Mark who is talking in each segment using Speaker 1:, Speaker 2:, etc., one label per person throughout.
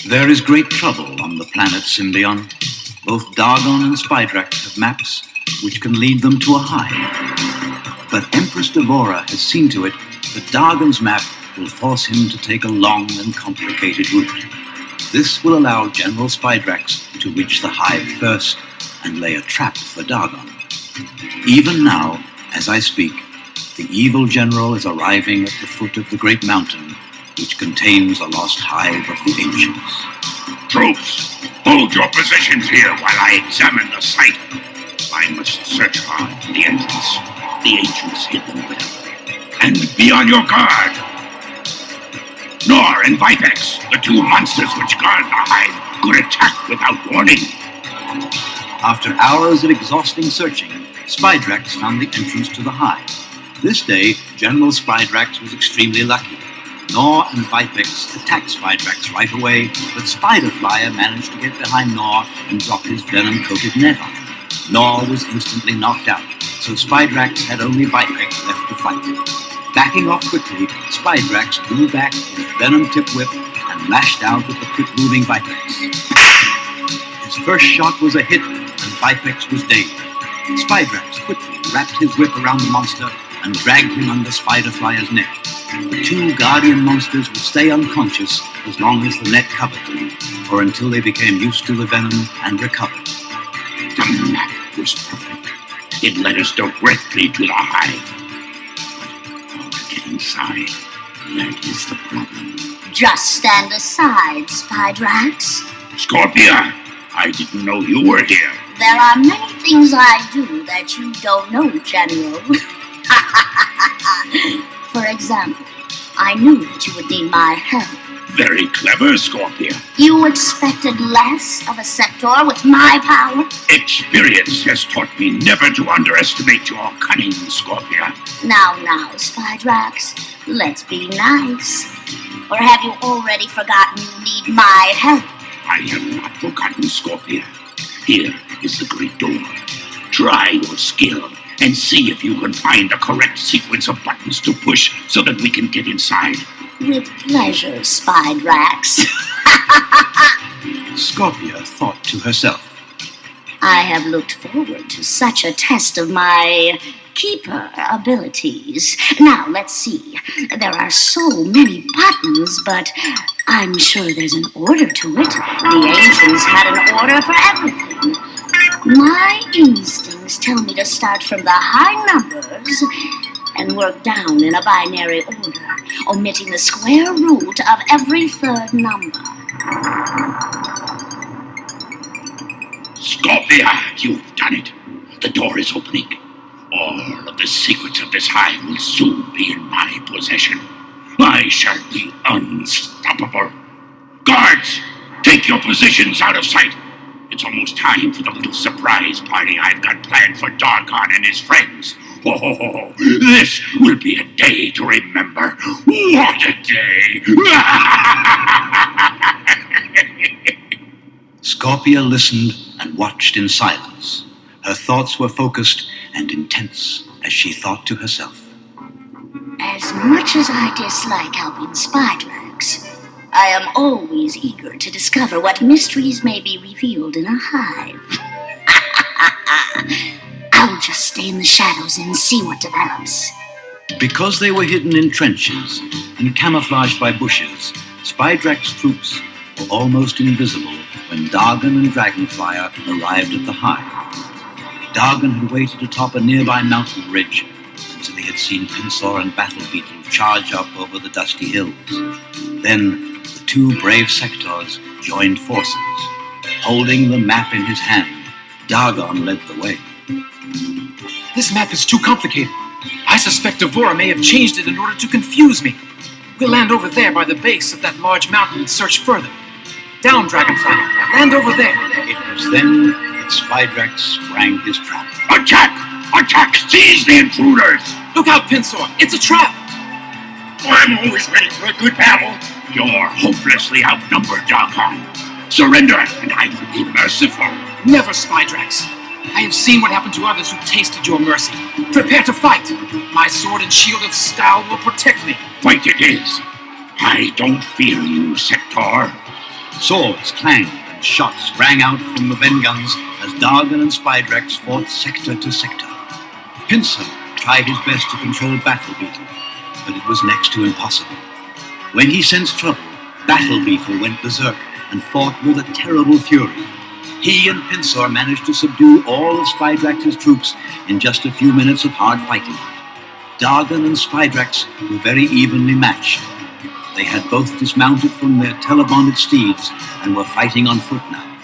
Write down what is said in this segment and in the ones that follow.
Speaker 1: There is great trouble on the planet Symbion. Both Dargon and Spydrax have maps which can lead them to a hive. But Empress Devora has seen to it that Dargon's map will force him to take a long and complicated route. This will allow General Spydrax to reach the hive first and lay a trap for Dargon. Even now, as I speak, the evil general is arriving at the foot of the great mountain which contains a lost hive of the ancients.
Speaker 2: Troops, hold your positions here while I examine the site. I must search hard for the entrance. The ancients hid them well. And be on your guard. Nor and Vipex, the two monsters which guard the hive, could attack without warning.
Speaker 1: After hours of exhausting searching, Spydrax found the entrance to the hive. This day, General Spydrax was extremely lucky. Nor and Vipex attacked Spydrax right away, but Spiderflyer managed to get behind Nor and drop his venom-coated net on him. Nor was instantly knocked out, so Spydrax had only Vipex left to fight. Backing off quickly, Spydrax drew back his venom-tipped whip and lashed out at the quick-moving Vipex. His first shot was a hit, and Vipex was dazed. Spydrax quickly wrapped his whip around the monster and dragged him under Spiderflyer's net. The two guardian monsters would stay unconscious as long as the net covered them, or until they became used to the venom and recovered.
Speaker 2: The map was perfect. It led us directly to the hive. But how to get inside, that is the problem.
Speaker 3: Just stand aside, Spydrax.
Speaker 2: Scorpia, I didn't know you were here.
Speaker 3: There are many things I do that you don't know, General. For example, I knew that you would need my help.
Speaker 2: Very clever, Scorpia.
Speaker 3: You expected less of a Sectaur with my power?
Speaker 2: Experience has taught me never to underestimate your cunning, Scorpia.
Speaker 3: Now, Spydrax, let's be nice. Or have you already forgotten you need my help?
Speaker 2: I have not forgotten, Scorpia. Here is the great door. Try your skill and see if you can find the correct sequence of buttons to push so that we can get inside.
Speaker 3: With pleasure, Spydrax.
Speaker 1: Scorpia thought to herself,
Speaker 3: I have looked forward to such a test of my keeper abilities. Now, let's see. There are so many buttons, but I'm sure there's an order to it. The ancients had an order for everything. My instincts tell me to start from the high numbers and work down in a binary order, omitting the square root of every third number.
Speaker 2: Scorpia, you've done it. The door is opening. All of the secrets of this hive will soon be in my possession. I shall be unstoppable. Guards, take your positions out of sight. It's almost time for the little surprise party I've got planned for Dargon and his friends. Oh, this will be a day to remember. What a day!
Speaker 1: Scorpia listened and watched in silence. Her thoughts were focused and intense as she thought to herself.
Speaker 3: As much as I dislike helping Spydrax, I am always eager to discover what mysteries may be revealed in a hive. I'll just stay in the shadows and see what develops.
Speaker 1: Because they were hidden in trenches and camouflaged by bushes, Spydrax's troops were almost invisible when Dargon and Dragonflyer arrived at the hive. Dargon had waited atop a nearby mountain ridge until he had seen Pinsor and Battle Beetle charge up over the dusty hills. Then the two brave Sectaurs joined forces. Holding the map in his hand, Dargon led the way.
Speaker 4: This map is too complicated. I suspect Devora may have changed it in order to confuse me. We'll land over there by the base of that large mountain and search further. Down, Dragonfly. Land over there.
Speaker 1: It was then that Spydrax sprang his trap.
Speaker 2: Attack! Attack! Seize the intruders!
Speaker 4: Look out, Pinsor! It's a trap!
Speaker 2: I'm always ready for a good battle. You're hopelessly outnumbered, Dargon. Surrender, and I will be merciful.
Speaker 4: Never, Spydrax. I have seen what happened to others who tasted your mercy. Prepare to fight. My sword and shield of style will protect me.
Speaker 2: Fight it is. I don't fear you, Sectaur.
Speaker 1: Swords clanged and shots rang out from the Vengans as Dargan and Spydrex fought sector to sector. Pinsir tried his best to control Battle Beetle, but it was next to impossible. When he sensed trouble, Battle Beetle went berserk and fought with a terrible fury. He and Pinsir managed to subdue all of Spydrax's troops in just a few minutes of hard fighting. Dargan and Spydrax were very evenly matched. They had both dismounted from their telebonded steeds and were fighting on foot now.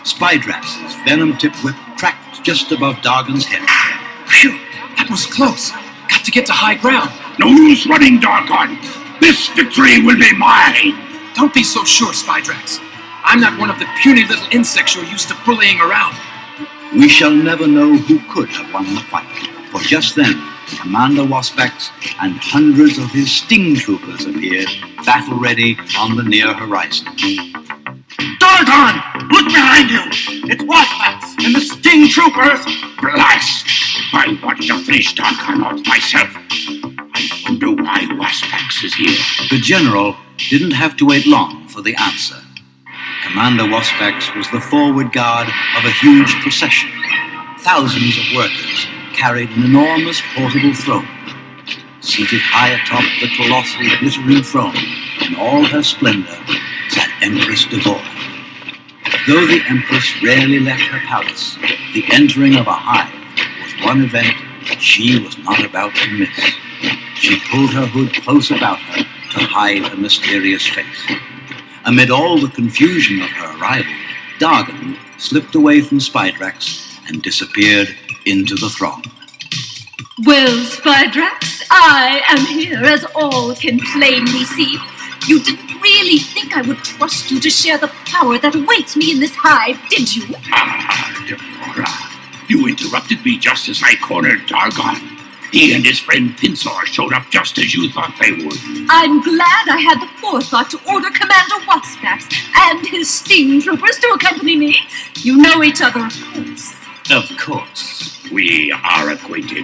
Speaker 1: Spydrax's venom-tipped whip cracked just above Dargan's head.
Speaker 4: Phew, that was close. Got to get to high ground.
Speaker 2: No use running, Dargon. This victory will be mine.
Speaker 4: Don't be so sure, Spydrax. I'm not one of the puny little insects you're used to bullying around.
Speaker 1: We shall never know who could have won the fight, for just then, Commander Waspax and hundreds of his sting troopers appeared, battle-ready on the near horizon.
Speaker 5: Dargon! Look behind you! It's Waspax and the sting troopers!
Speaker 2: Blast! I want to finish Dargon off myself. I wonder why Waspax is here.
Speaker 1: The general didn't have to wait long for the answer. Commander Waspax was the forward guard of a huge procession. Thousands of workers carried an enormous portable throne. Seated high atop the colossal glittering throne, in all her splendor, sat Empress Devora. Though the Empress rarely left her palace, the entering of a hive was one event that she was not about to miss. She pulled her hood close about her to hide her mysterious face. Amid all the confusion of her arrival, Dargan slipped away from Spydrax and disappeared into the throng.
Speaker 6: Well, Spydrax, I am here, as all can plainly see. You didn't really think I would trust you to share the power that awaits me in this hive, did you?
Speaker 2: Ah, Devora, you interrupted me just as I cornered Dargon. He and his friend Pinsir showed up just as you thought they would.
Speaker 6: I'm glad I had the forethought to order Commander Waspax and his sting troopers to accompany me. You know each other, of course.
Speaker 1: Of course.
Speaker 2: We are acquainted.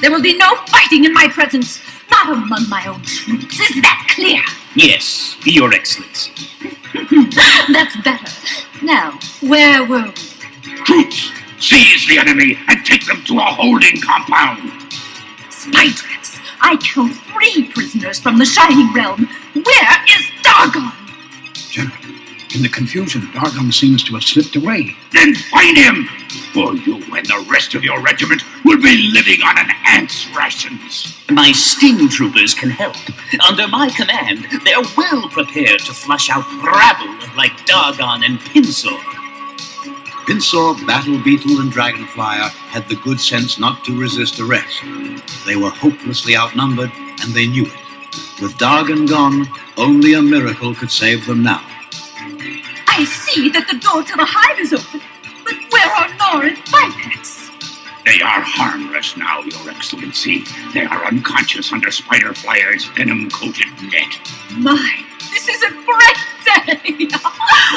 Speaker 6: There will be no fighting in my presence, not among my own troops. Is that clear?
Speaker 7: Yes, Your Excellency.
Speaker 6: That's better. Now, where were we?
Speaker 2: Troops, seize the enemy and take them to a holding compound.
Speaker 6: Spydrax, I count 3 prisoners from the Shining Realm. Where is Dargon?
Speaker 5: General, in the confusion, Dargon seems to have slipped away.
Speaker 2: Then find him, or you and the rest of your regiment will be living on an ant's rations.
Speaker 7: My sting troopers can help. Under my command, they're well prepared to flush out rabble like Dargon and Pinsir.
Speaker 1: Pinsir, Battle Beetle, and Dragonflyer had the good sense not to resist arrest. They were hopelessly outnumbered, and they knew it. With Dargon gone, only a miracle could save them now.
Speaker 6: I see that the door to the hive is open, but where are Nor and Vipex?
Speaker 2: They are harmless now, Your Excellency. They are unconscious under Spiderflyer's venom-coated net.
Speaker 6: My, this is a great day!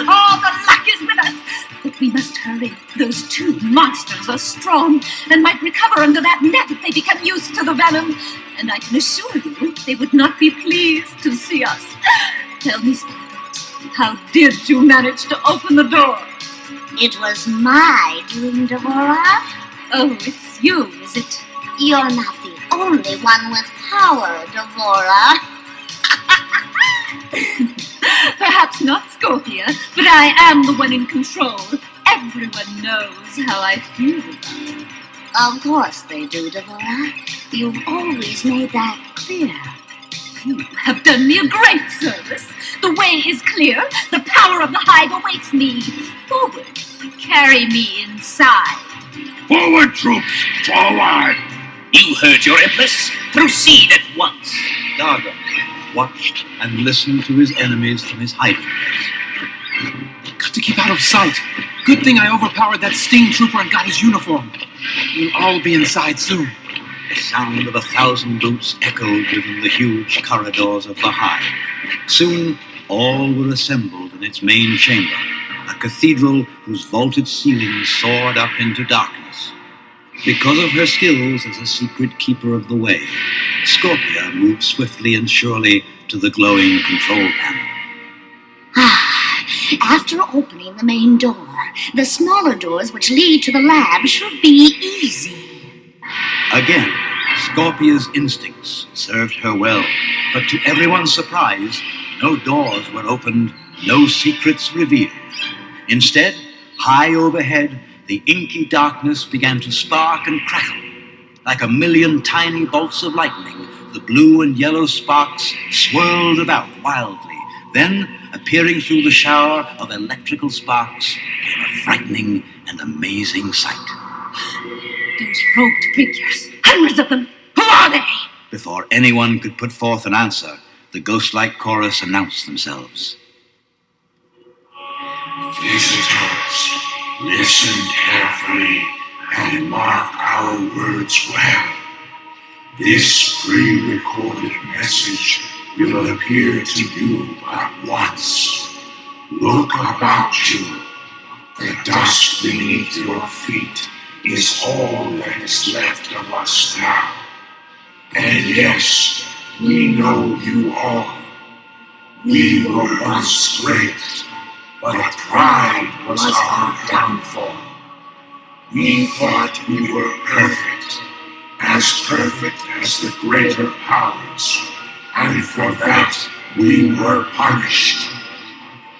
Speaker 6: Oh, the luck is with us! But we must hurry. Those 2 monsters are strong and might recover under that net if they become used to the venom. And I can assure you, they would not be pleased to see us. Tell me, Spydrax, how did you manage to open the door?
Speaker 3: It was my doing, Devora.
Speaker 6: Oh, it's you, is it?
Speaker 3: You're not the only one with power, Devora.
Speaker 6: Perhaps not, Scorpia, but I am the one in control. Everyone knows how I feel about it.
Speaker 3: Of course they do, Devora. You've always made that clear.
Speaker 6: You have done me a great service. The way is clear. The power of the hive awaits me. Forward. Carry me inside.
Speaker 2: Forward, troops! Forward!
Speaker 7: You heard your Empress. Proceed at once.
Speaker 1: Dargon watched and listened to his enemies from his hiding place.
Speaker 4: Got to keep out of sight. Good thing I overpowered that sting trooper and got his uniform. We'll all be inside soon.
Speaker 1: The sound of 1,000 boots echoed within the huge corridors of the hive. Soon, all were assembled in its main chamber, a cathedral whose vaulted ceilings soared up into darkness. Because of her skills as a secret keeper of the way, Scorpia moved swiftly and surely to the glowing control panel.
Speaker 3: Ah, After opening the main door, the smaller doors which lead to the lab should be easy.
Speaker 1: Again, Scorpia's instincts served her well, but to everyone's surprise, no doors were opened, no secrets revealed. Instead, high overhead, the inky darkness began to spark and crackle. Like a million tiny bolts of lightning, the blue and yellow sparks swirled about wildly. Then, appearing through the shower of electrical sparks, came a frightening and amazing sight.
Speaker 6: Those robed figures, hundreds of them. Who are they?
Speaker 1: Before anyone could put forth an answer, the ghost-like chorus announced themselves.
Speaker 2: Visitors, listen carefully and mark our words well. This pre-recorded message will appear to you but once. Look about you. The dust beneath your feet is all that is left of us now. And yes, we know you all. We were once great, but pride was our downfall. We thought we were perfect as the greater powers, and for that we were punished.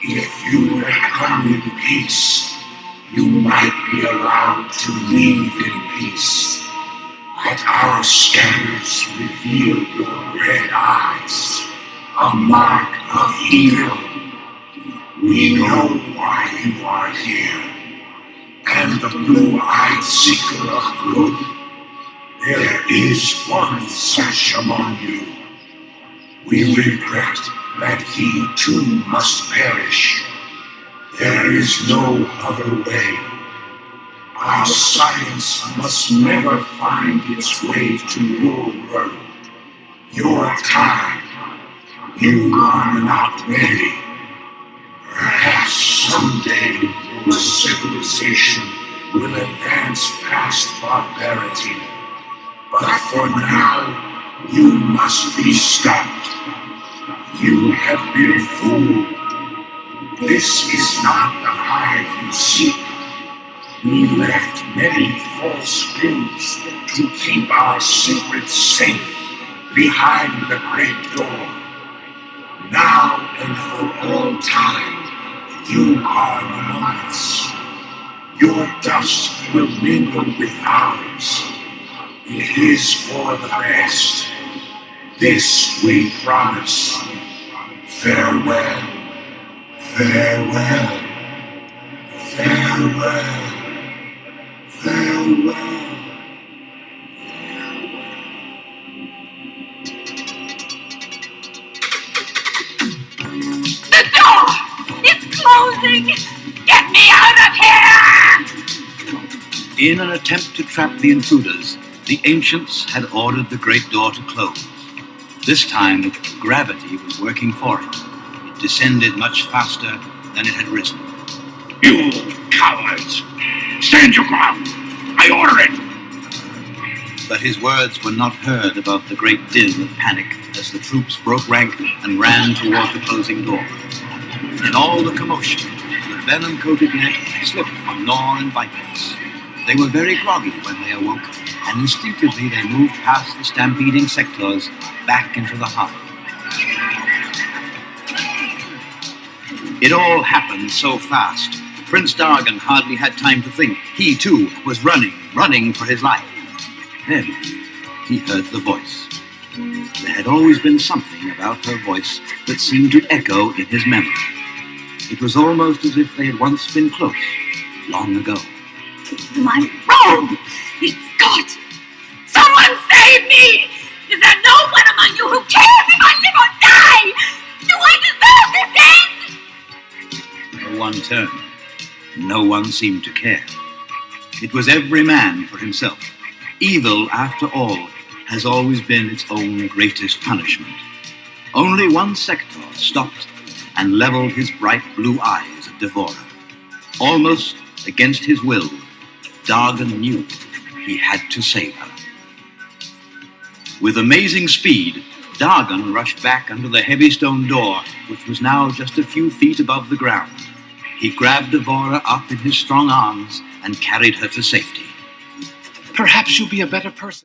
Speaker 2: If you had come in peace, you might be allowed to leave in peace. But our scanners reveal your red eyes, a mark of evil. We know why you are here, and the blue-eyed seeker of good. There is one such among you. We regret that he too must perish. There is no other way. Our science must never find its way to your world, your time. You are not ready. Perhaps someday your civilization will advance past barbarity. But for now, you must be stopped. You have been fooled. This is not the hive you seek. We left many false clues to keep our secrets safe behind the great door. Now and for all time, you are among us. Your dust will mingle with ours. It is for the best. This we promise. Farewell, farewell, farewell, farewell.
Speaker 6: The door! It's closing! Get me out of here!
Speaker 1: In an attempt to trap the intruders, the ancients had ordered the great door to close. This time, gravity was working for it. It descended much faster than it had risen.
Speaker 2: You cowards! Stand your ground! I order it!
Speaker 1: But his words were not heard above the great din of panic as the troops broke rank and ran toward the closing door. In all the commotion, the venom-coated net slipped from Nor and Vipix. They were very groggy when they awoke, and instinctively they moved past the stampeding Sectaurs back into the hive. It all happened so fast. Prince Dargan hardly had time to think. He, too, was running for his life. Then he heard the voice. There had always been something about her voice that seemed to echo in his memory. It was almost as if they had once been close, long ago.
Speaker 6: My robe! It's caught! Someone save me! Is there no one among you who cares if I live or die? Do I deserve this end?
Speaker 1: No one turned. No one seemed to care. It was every man for himself. Evil, after all, has always been its own greatest punishment. Only one Sectaur stopped and leveled his bright blue eyes at Devora. Almost against his will, Dargan knew he had to save her. With amazing speed, Dargan rushed back under the heavy stone door, which was now just a few feet above the ground. He grabbed Devora up in his strong arms and carried her to safety.
Speaker 4: Perhaps you'll be a better person.